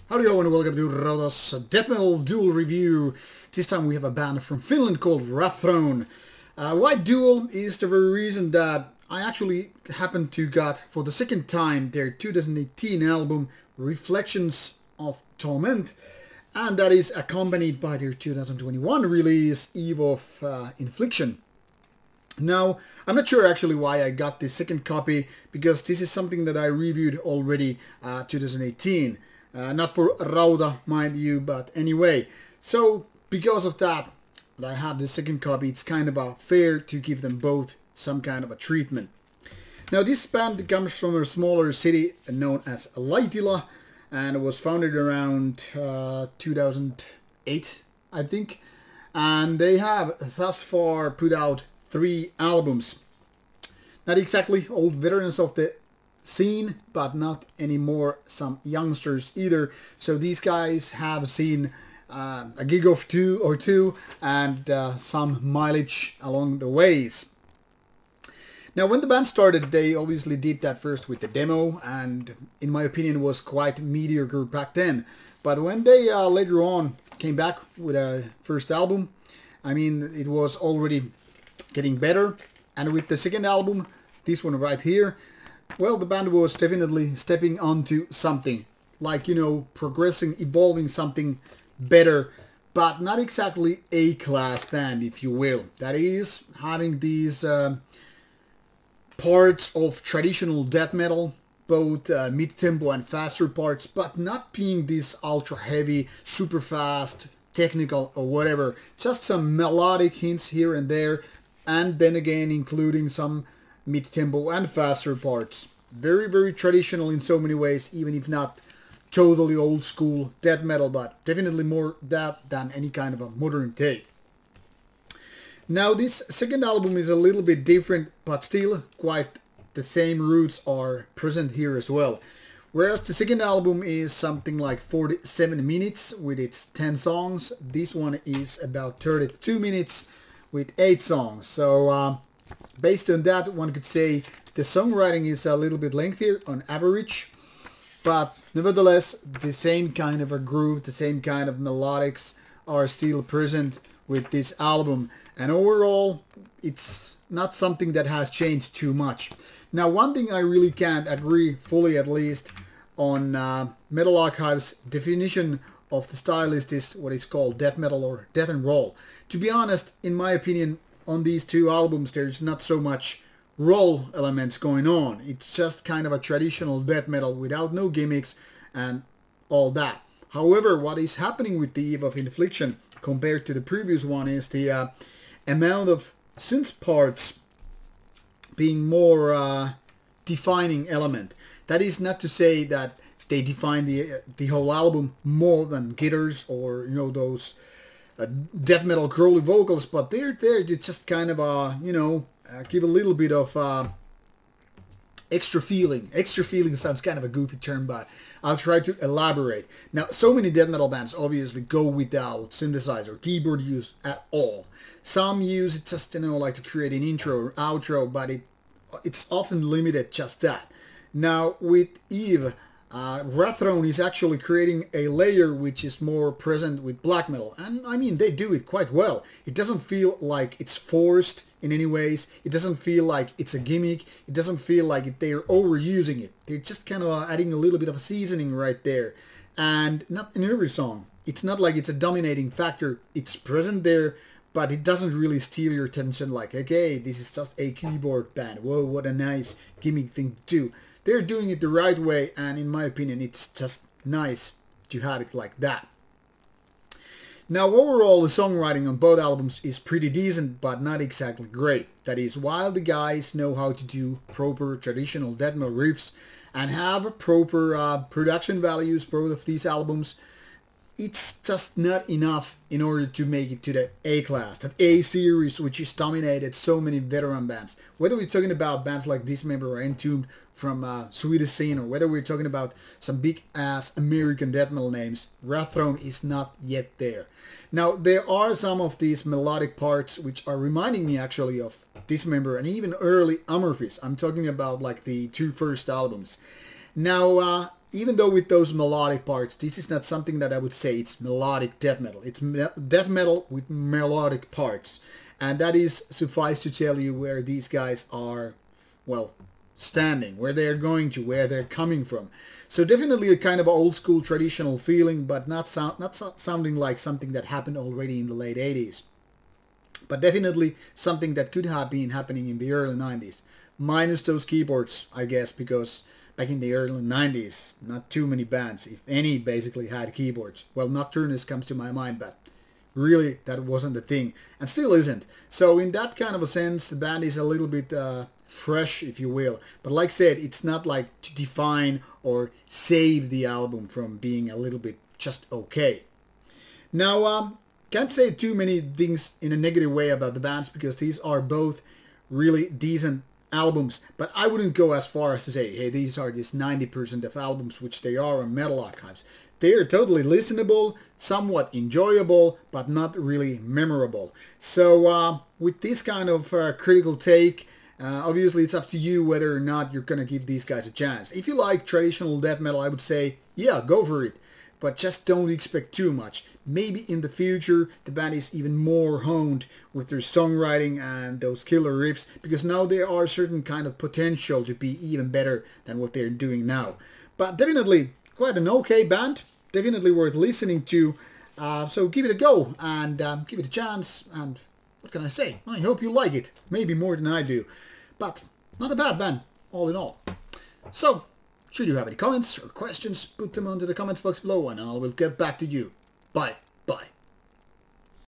Howdy ho and welcome to Rauta's Death Metal Duel Review. This time we have a band from Finland called Wrathrone. Why duel is the very reason that I actually happened to got for the second time their 2018 album Reflections of Torment, and that is accompanied by their 2021 release Eve of Infliction. Now, I'm not sure actually why I got this second copy, because this is something that I reviewed already 2018. Not for Rauta, mind you, but anyway. So, because of that, I have the second copy. It's kind of fair to give them both some kind of a treatment. Now, this band comes from a smaller city known as Laitila, and it was founded around 2008, I think. And they have thus far put out 3 albums. Not exactly old veterans of the scene, but not anymore some youngsters either. So these guys have seen a gig of two and some mileage along the ways. Now, when the band started, they obviously did that first with the demo, and in my opinion was quite mediocre back then. But when they later on came back with a first album, I mean, it was already getting better. And with the second album, this one right here, well, the band was definitely stepping onto something, like, you know, progressing, evolving something better, but not exactly A-class band, if you will. That is, having these parts of traditional death metal, both mid-tempo and faster parts, but not being this ultra-heavy, super fast, technical or whatever. Just some melodic hints here and there, and then again including some mid-tempo and faster parts. Very, very traditional in so many ways, even if not totally old school death metal, but definitely more that than any kind of a modern take. Now, this second album is a little bit different, but still quite the same roots are present here as well. Whereas the second album is something like 47 minutes with its 10 songs, this one is about 32 minutes with 8 songs. So based on that, one could say the songwriting is a little bit lengthier on average, but nevertheless, the same kind of a groove, the same kind of melodics are still present with this album. And overall, it's not something that has changed too much. Now, one thing I really can't agree fully, at least, on Metal Archive's definition of the style is what is called death metal or death and roll. To be honest, in my opinion, on these 2 albums, there's not so much roll elements going on. It's just kind of a traditional death metal without no gimmicks and all that. However, what is happening with the Eve of Infliction compared to the previous one is the amount of synth parts being more defining element. That is not to say that they define the whole album more than guitars or, you know, those death metal growly vocals, but they're there to just kind of you know, give a little bit of extra feeling. Extra feeling sounds kind of a goofy term, but I'll try to elaborate. Now, so many death metal bands obviously go without synthesizer, keyboard use at all. Some use it just, you know, like to create an intro or outro, but it's often limited just that. Now, with Eve, Wrathrone is actually creating a layer which is more present with black metal, and I mean, they do it quite well. It doesn't feel like it's forced in any ways. It doesn't feel like it's a gimmick. It doesn't feel like they're overusing it. They're just kind of adding a little bit of a seasoning right there, and not in every song. It's not like it's a dominating factor. It's present there, but it doesn't really steal your attention like, okay, this is just a keyboard band. Whoa, what a nice gimmick thing to do. They're doing it the right way, and in my opinion, it's just nice to have it like that. Now, overall, the songwriting on both albums is pretty decent, but not exactly great. That is, while the guys know how to do proper traditional death metal riffs and have proper production values, both of these albums, it's just not enough in order to make it to the A-class, that A-series which has dominated so many veteran bands. Whether we're talking about bands like Dismember or Entombed from Swedish scene, or whether we're talking about some big-ass American death metal names, Wrathrone is not yet there. Now, there are some of these melodic parts which are reminding me actually of Dismember and even early Amorphis. I'm talking about like the 2 first albums. Now, even though with those melodic parts, this is not something that I would say it's melodic death metal. It's death metal with melodic parts. And that is, suffice to tell you, where these guys are, well, standing, where they're going to, where they're coming from. So definitely a kind of old school traditional feeling, but not sounding like something that happened already in the late 80s. But definitely something that could have been happening in the early 90s. Minus those keyboards, I guess, because back in the early 90s, not too many bands, if any, basically had keyboards. Well, Nocturnus comes to my mind, but really that wasn't the thing, and still isn't. So in that kind of a sense, the band is a little bit fresh, if you will. But like I said, it's not like to define or save the album from being a little bit just okay. Now, can't say too many things in a negative way about the bands, because these are both really decent albums, but I wouldn't go as far as to say, hey, these are just 90% of albums, which they are on Metal Archives. They are totally listenable, somewhat enjoyable, but not really memorable. So with this kind of critical take, obviously it's up to you whether or not you're going to give these guys a chance. If you like traditional death metal, I would say, yeah, go for it. But just don't expect too much. Maybe in the future the band is even more honed with their songwriting and those killer riffs, because now there are certain kind of potential to be even better than what they're doing now. But definitely quite an okay band, definitely worth listening to. So give it a go and give it a chance, and what can I say? I hope you like it, maybe more than I do. But not a bad band, all in all. So, should you have any comments or questions, put them onto the comments box below and I will get back to you. Bye. Bye.